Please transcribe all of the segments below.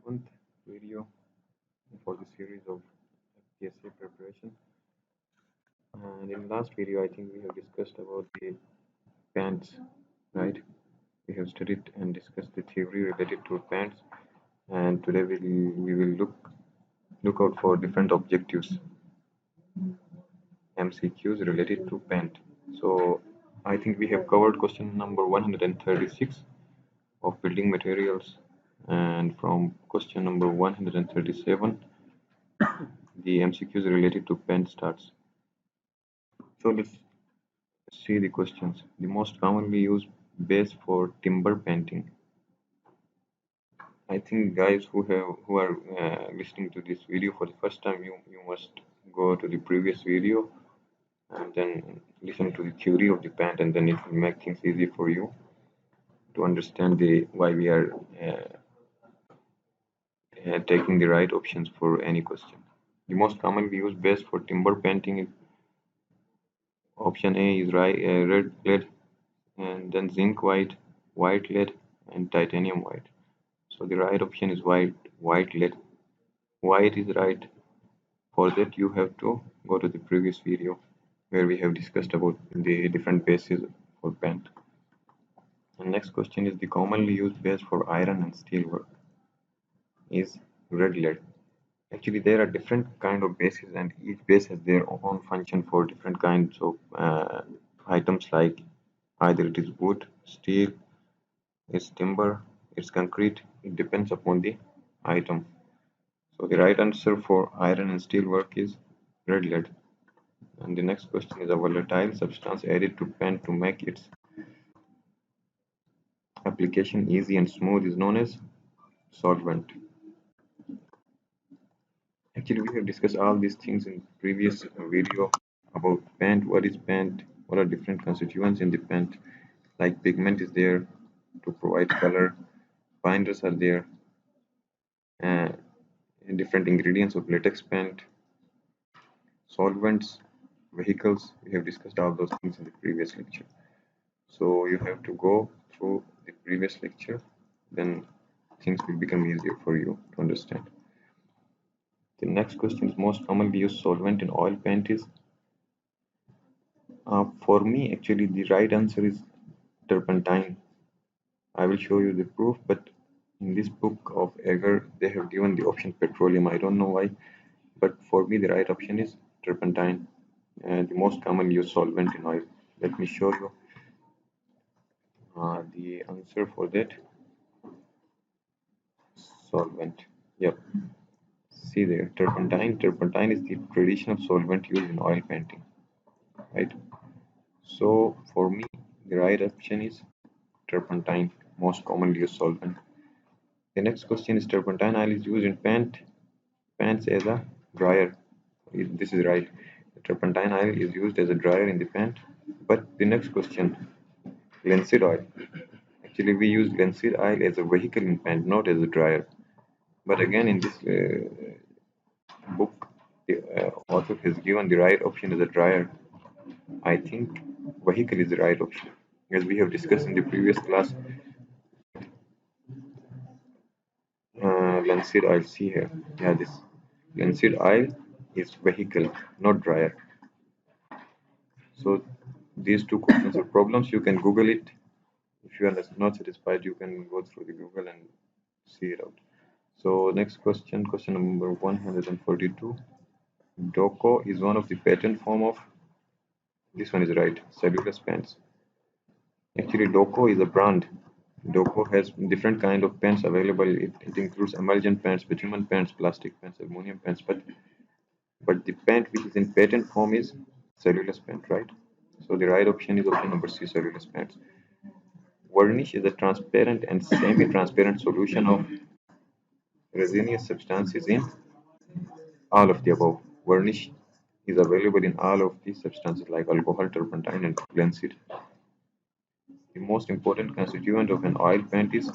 7th video for the series of FPSC preparation. And in last video, I think we have discussed about the pants, right? We have studied and discussed the theory related to pants, and today we will look out for different objectives, MCQs related to pant. So I think we have covered question number 136 of building materials, and from question number 137 the MCQs related to paint starts. So let's see the questions. The most commonly used base for timber painting. I think guys who are listening to this video for the first time, you must go to the previous video and then listen to the theory of the paint, and then it will make things easy for you to understand the why we are taking the right options for any question. The most commonly used base for timber painting is option A is red lead, and then zinc white, white lead, and titanium white. So the right option is white lead. White is right. For that you have to go to the previous video where we have discussed about the different bases for paint. The next question is the commonly used base for iron and steel work is red lead. Actually, there are different kind of bases, and each base has their own function for different kinds of items, like either it is wood, steel, it's timber, it's concrete. It depends upon the item. So the right answer for iron and steel work is red lead. And the next question is a volatile substance added to paint to make its application easy and smooth is known as solvent. Actually, we have discussed all these things in previous video about paint. What is paint? What are different constituents in the paint? Like pigment is there to provide color, binders are there, and different ingredients of latex paint, solvents, vehicles. We have discussed all those things in the previous lecture. So you have to go through the previous lecture, then things will become easier for you to understand. The next question is most commonly used solvent in oil paint is for me, actually, the right answer is turpentine. I will show you the proof, but in this book of Agor, they have given the option petroleum. I don't know why, but for me, the right option is turpentine, the most commonly used solvent in oil. Let me show you the answer for that. Solvent. Yep. See there, turpentine. Turpentine is the traditional solvent used in oil painting, right? So for me, the right option is turpentine, most commonly used solvent. The next question is turpentine oil is used in pants as a dryer. This is right. The turpentine oil is used as a dryer in the pant. But the next question, linseed oil. Actually, we use linseed oil as a vehicle in pant, not as a dryer. But again, in this book, the author has given the right option as a dryer. I think vehicle is the right option, as we have discussed in the previous class. Linseed oil, see here. Yeah, this linseed oil is vehicle, not dryer. So these two questions are problems. You can Google it. If you are not satisfied, you can go through the Google and see it out. So next question, question number 142. Doco is one of the patent form of, this one is right, cellulose pants. Actually, Doco is a brand. Doco has different kind of pants available. It includes emulsion pants, bitumen pants, plastic pants, aluminum pants, but the pant which is in patent form is cellulose pant, right? So the right option is option number C, cellulose pants. Varnish is a transparent and semi-transparent solution of resinous substances in all of the above. Varnish is available in all of these substances like alcohol, turpentine, and linseed. The most important constituent of an oil paint is,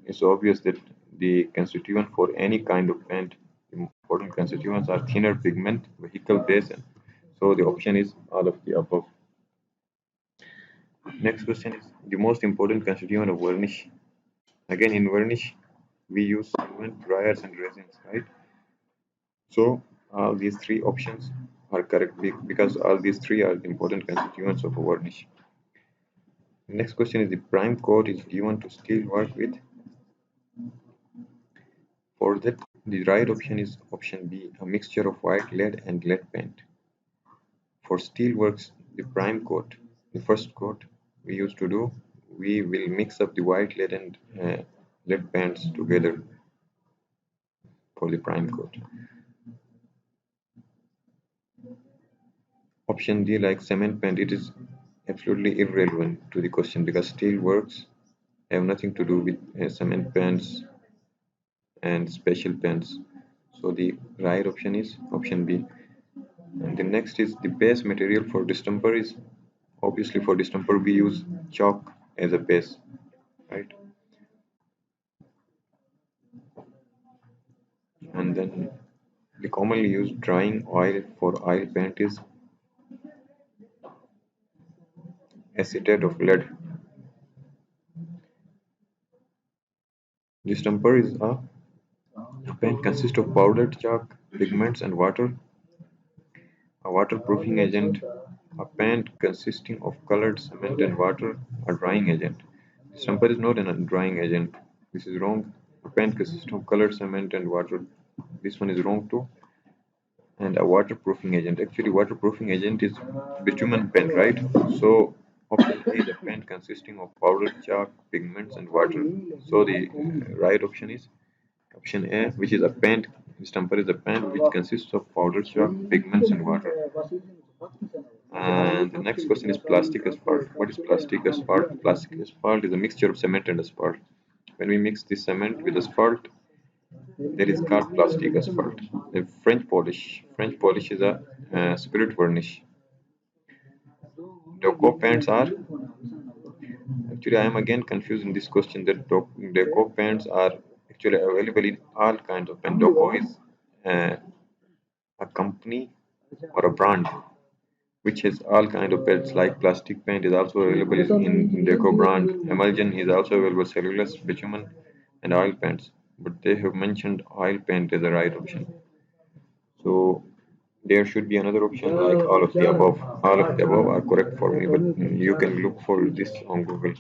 it's obvious that the constituent for any kind of paint, the important constituents are thinner pigment, vehicle base, and so the option is all of the above. Next question is the most important constituent of varnish. Again, in varnish, we use solvent, dryers, and resins, right? So all these three options are correct because all these three are the important constituents of a varnish. The next question is the prime coat is given to steel work with. For that, the right option is option B, a mixture of white lead and lead paint. For steelworks, the prime coat, the first coat we used to do, we will mix up the white lead and lead paints together for the prime coat. Option D, like cement paint, it is absolutely irrelevant to the question because steelworks have nothing to do with cement paints and special paints. So the right option is option B. And the next is the base material for distemper is obviously for distemper we use chalk as a base, right? And then the commonly used drying oil for oil paint is acetate of lead. Distemper is a paint consists of powdered chalk, pigments, and water. A waterproofing agent, a paint consisting of colored cement and water, a drying agent. Distemper is not a drying agent. This is wrong. A paint consists of colored cement and water. This one is wrong too. And a waterproofing agent. Actually, waterproofing agent is bitumen paint, right? So option A is a paint consisting of powdered chalk, pigments, and water. So the right option is option A, which is a paint. Distemper is a paint which consists of powdered chalk, pigments, and water. And the next question is plastic asphalt. What is plastic asphalt? Plastic asphalt is a mixture of cement and asphalt. When we mix the cement with asphalt, there is called plastic asphalt. The French polish. French polish is a spirit varnish. Deco paints are actually I am again confused in this question that deco paints are actually available in all kinds of paint. Deco is uh, a company or a brand which has all kind of paints like plastic paint is also available in deco brand. Emulsion is also available cellulose, bitumen, and oil paints. But they have mentioned oil paint as the right option. So there should be another option like all of the above. All of the above are correct for me, but you can look for this on Google.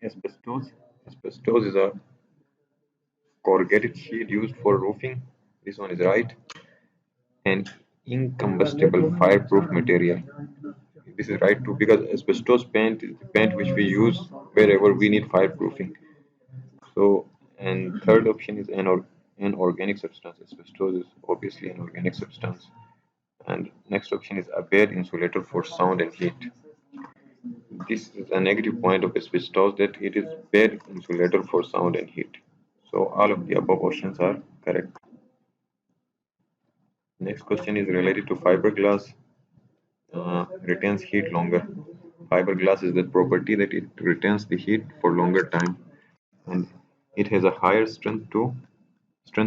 Asbestos. Asbestos is a corrugated sheet used for roofing. This one is right. An incombustible fireproof material. This is right too because asbestos paint is the paint which we use wherever we need fireproofing. So, and third option is an organic substance. Asbestos is obviously an organic substance. And next option is a bad insulator for sound and heat. This is a negative point of asbestos that it is bad insulator for sound and heat. So all of the above options are correct. Next question is related to fiberglass retains heat longer. Fiberglass is the property that it retains the heat for longer time and it has a higher strength to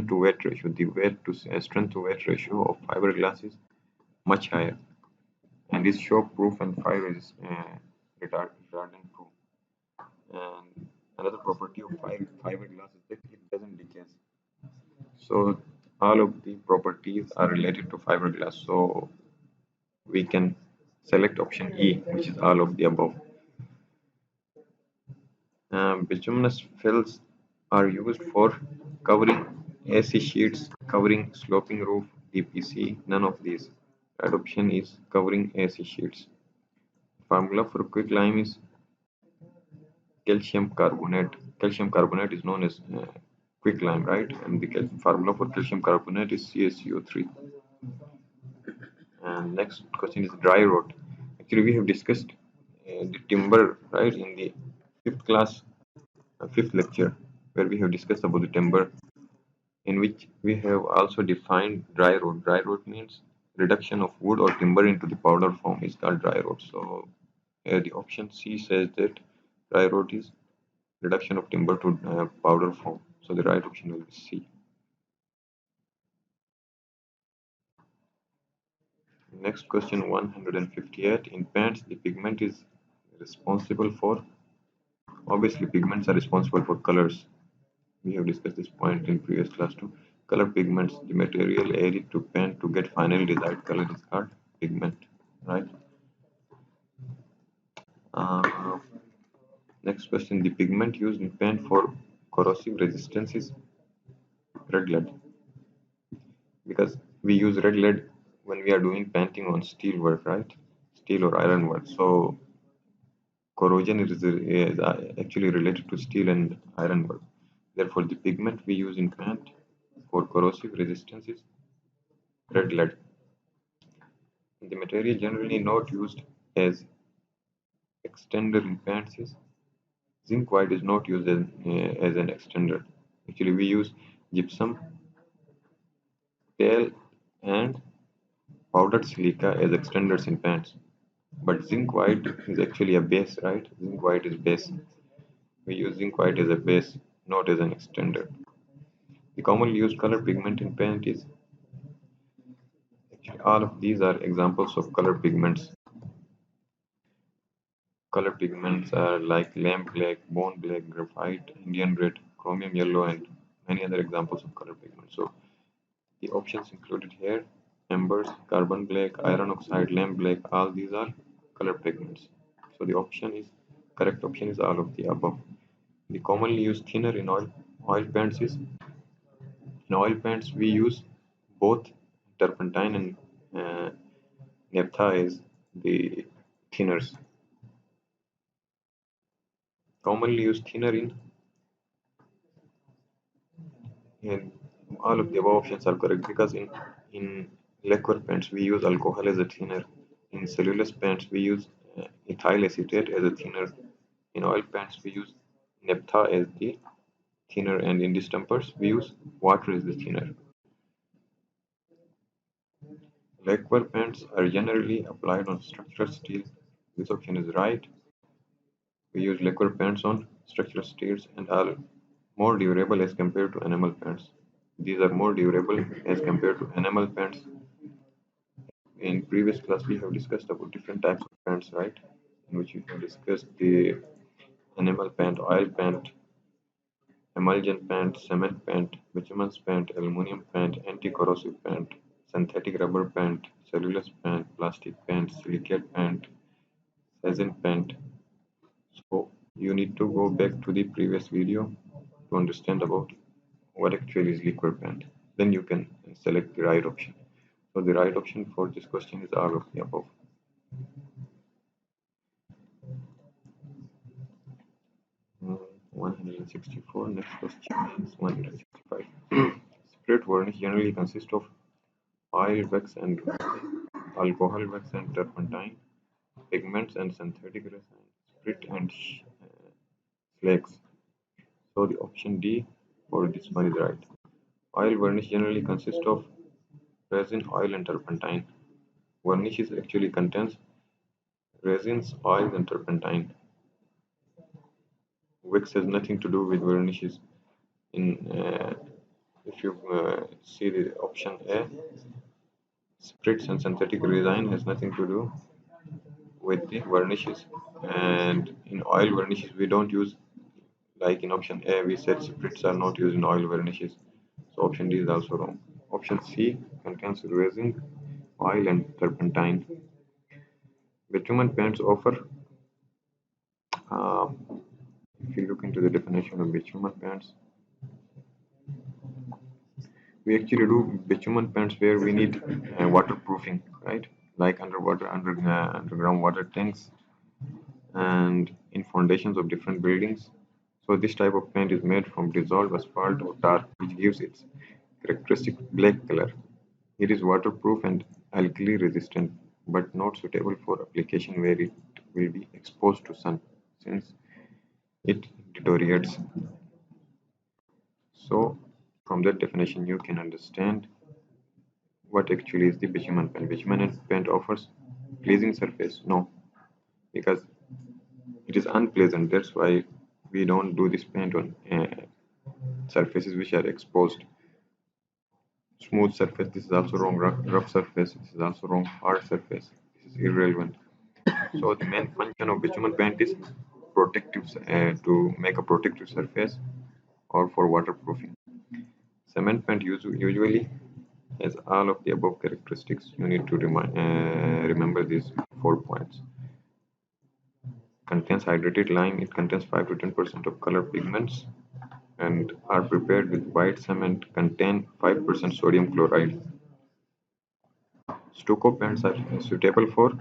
weight ratio. The weight to strength to weight ratio of fiberglass is much higher and is shock proof and fire retardant proof. And another property of fiberglass is that it doesn't decay. So all of the properties are related to fiberglass. So we can select option E, which is all of the above. Bituminous fills are used for covering AC sheets, covering sloping roof, DPC, none of these. Right option is covering AC sheets. Formula for quicklime is calcium carbonate. Calcium carbonate is known as quicklime, right? And the formula for calcium carbonate is CaCO3. And next question is dry rot. Actually, we have discussed the timber, right, in the fifth class, fifth lecture, where we have discussed about the timber, in which we have also defined dry rot. Dry rot means reduction of wood or timber into the powder form is called dry rot. So the option C says that dry rot is reduction of timber to powder form. So the right option will be C. Next question 158. In paints, the pigment is responsible for, obviously pigments are responsible for colors. We have discussed this point in previous class too. Color pigments, the material added to paint to get final desired color is called pigment, right? Uh, Next question, the pigment used in paint for corrosive resistance is red lead, because we use red lead when we are doing painting on steel work, right? Steel or iron work. So corrosion is actually related to steel and iron work. Therefore, the pigment we use in paint for corrosive resistance is red lead. The material generally not used as extender in paints is zinc white is not used as an extender. Actually, we use gypsum, tale, and powdered silica as extenders in paints. But zinc white is actually a base, right? Zinc white is base. We use zinc white as a base, not as an extender. The commonly used color pigment in paint is actually all of these are examples of color pigments. Color pigments are like lamp black, bone black, graphite, Indian red, chromium yellow, and many other examples of color pigments. So the options included here: embers, carbon black, iron oxide, lamp black, all these are color pigments. So the option is correct option is all of the above. The commonly used thinner in oil paints is in oil paints we use both turpentine and naphtha as the thinners. Commonly used thinner in all of the above options are correct, because in lacquer paints we use alcohol as a thinner. In cellulose paints we use ethyl acetate as a thinner. In oil paints we use naphtha as the thinner, and in distempers we use water as the thinner. Lacquer paints are generally applied on structural steel. This option is right. We use lacquer paints on structural steels and are more durable as compared to enamel paints. These are more durable as compared to enamel paints. In previous class, we have discussed about different types of paints, right? In which we have discussed the enamel paint, oil paint, emulsion paint, cement paint, bituminous paint, aluminum paint, anti-corrosive paint, synthetic rubber paint, cellulose paint, plastic paint, silicate paint, resin paint. So you need to go back to the previous video to understand about what actually is liquid paint. Then you can select the right option. So the right option for this question is all of the above. 164. Next question is 165. Spirit varnish generally consists of oil wax and alcohol wax and turpentine, pigments and synthetic resin, spirit and slags. So the option D for this one is right. Oil varnish generally consists of resin, oil, and turpentine. Varnishes actually contains resins, oil, and turpentine. Wax has nothing to do with varnishes. In if you see the option A, spirits and synthetic resin has nothing to do with the varnishes, and in oil varnishes we don't use, like in option A we said spirits are not used in oil varnishes, so option D is also wrong. Option C contains resin, oil, and turpentine. Bitumen paints offer, uh, if you look into the definition of bitumen paints, we actually do bitumen paints where we need waterproofing, right? Like underground water tanks, and in foundations of different buildings. So this type of paint is made from dissolved asphalt or tar, which gives its characteristic black color. It is waterproof and alkali resistant, but not suitable for application where it will be exposed to sun, since it deteriorates. So from that definition you can understand what actually is the bitumen paint. Bitumen paint offers pleasing surface. No, because it is unpleasant. That's why we don't do this paint on surfaces which are exposed. Smooth surface, this is also wrong. Rough surface, this is also wrong. Hard surface, this is irrelevant. So the main function of bitumen paint is protective, to make a protective surface or for waterproofing. Cement paint usually has all of the above characteristics. You need to remember these 4 points. Contains hydrated lime. It contains 5 to 10% of color pigments and are prepared with white cement. Contain 5% sodium chloride. Stucco paints are suitable for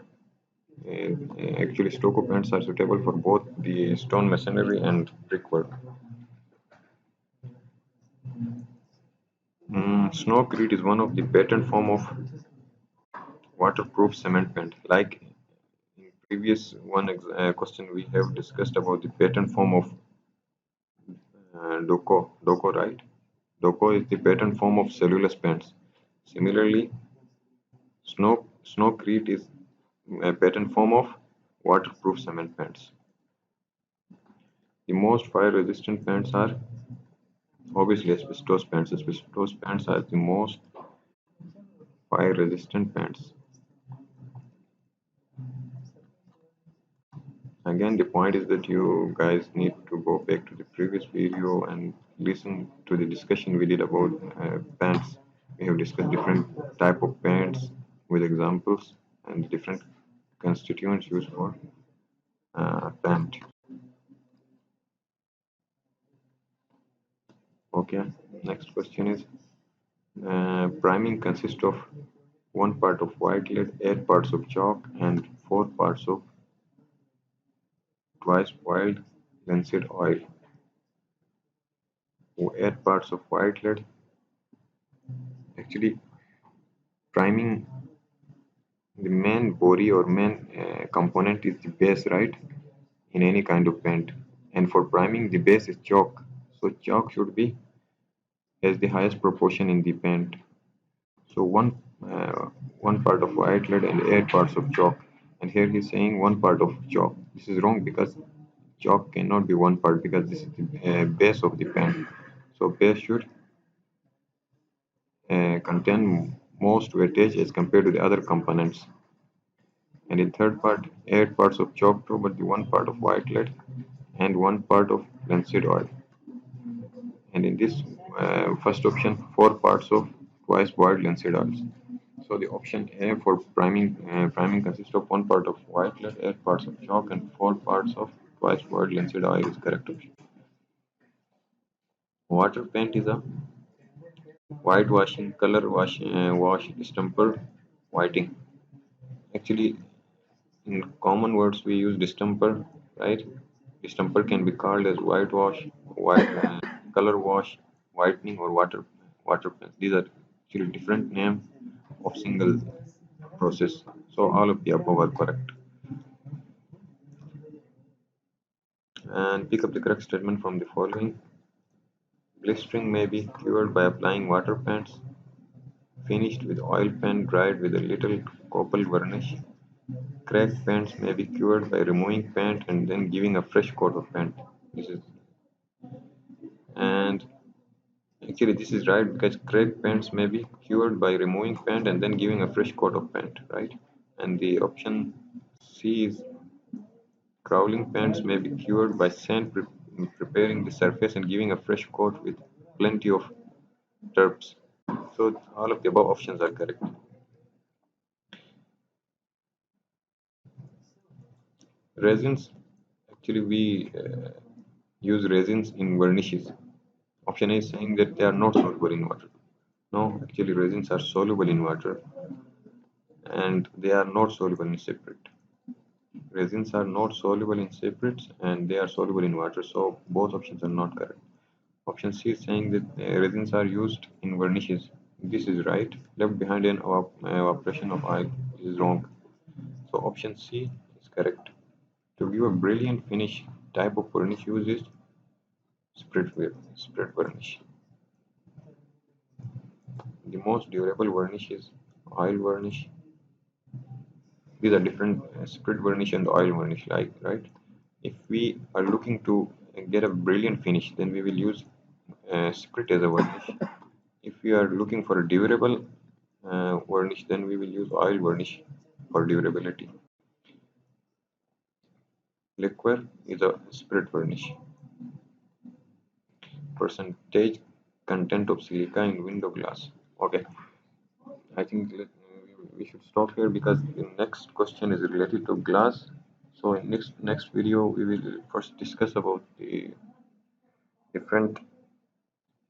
actually stucco paints are suitable for both the stone masonry and brickwork. Snowcrete is one of the patent form of waterproof cement paint. Like in previous question, we have discussed about the patent form of Doco, right? Doco is the patent form of cellulose paints. Similarly, Snowcrete is a patent form of waterproof cement paints. The most fire-resistant paints are obviously asbestos paints. Asbestos paints are the most fire-resistant paints. Again, the point is that you guys need to go back to the previous video and listen to the discussion we did about paints. We have discussed different type of paints with examples and different constituents used for paint. Okay, next question is priming consists of 1 part of white lead, 8 parts of chalk, and 4 parts of twice boiled linseed oil. 8 parts of white lead. Actually, priming, the main body or main component is the base, right? In any kind of paint. And for priming, the base is chalk. So chalk should be has the highest proportion in the paint. So one part of white lead and 8 parts of chalk. And here he's saying 1 part of chalk. This is wrong because chalk cannot be 1 part because this is the base of the paint. So base should contain most weightage as compared to the other components. And in third part, 8 parts of chalk too, but the 1 part of white lead and 1 part of linseed oil. And in this first option, 4 parts of twice boiled linseed oils. So the option A for priming consists of 1 part of white lead, 8 parts of chalk, and 4 parts of twice boiled linseed oil is correct option. Water paint is a whitewashing color wash distemper whiting. Actually, in common words, we use distemper, right? Distemper can be called as whitewash, color wash, whitening, or water paint. These are actually different names of single process. So all of the above are correct. And pick up the correct statement from the following. Blistering may be cured by applying water paints, finished with oil paint dried with a little copal varnish. Cracked paints may be cured by removing paint and then giving a fresh coat of paint. And actually this is right because cracked paints may be cured by removing paint and then giving a fresh coat of paint, right? And the option C is crawling paints may be cured by sand preparing the surface and giving a fresh coat with plenty of terps. So all of the above options are correct. Resins, actually we use resins in varnishes. Option A is saying that they are not soluble in water. No, actually resins are soluble in water and they are not soluble in separate. Resins are not soluble in separates and they are soluble in water, so both options are not correct. Option C is saying that resins are used in varnishes. This is right. Left behind an evaporation of oil is wrong. So option C is correct. To give a brilliant finish, type of varnish used is spread varnish. The most durable varnish is oil varnish. These are different spread varnish and oil varnish, like, right? If we are looking to get a brilliant finish, then we will use spread as a varnish. If we are looking for a durable varnish, then we will use oil varnish for durability. Liqueur is a spread varnish. percentage content of silica in window glass. Okay, I think we should stop here because the next question is related to glass. So in next video we will first discuss about the different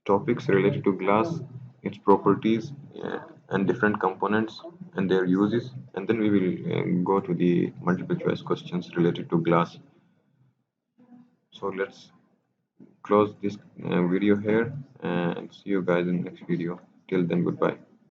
topics related to glass, its properties, and different components and their uses, and then we will go to the multiple choice questions related to glass. So let's close this video here and see you guys in the next video. Till then, goodbye.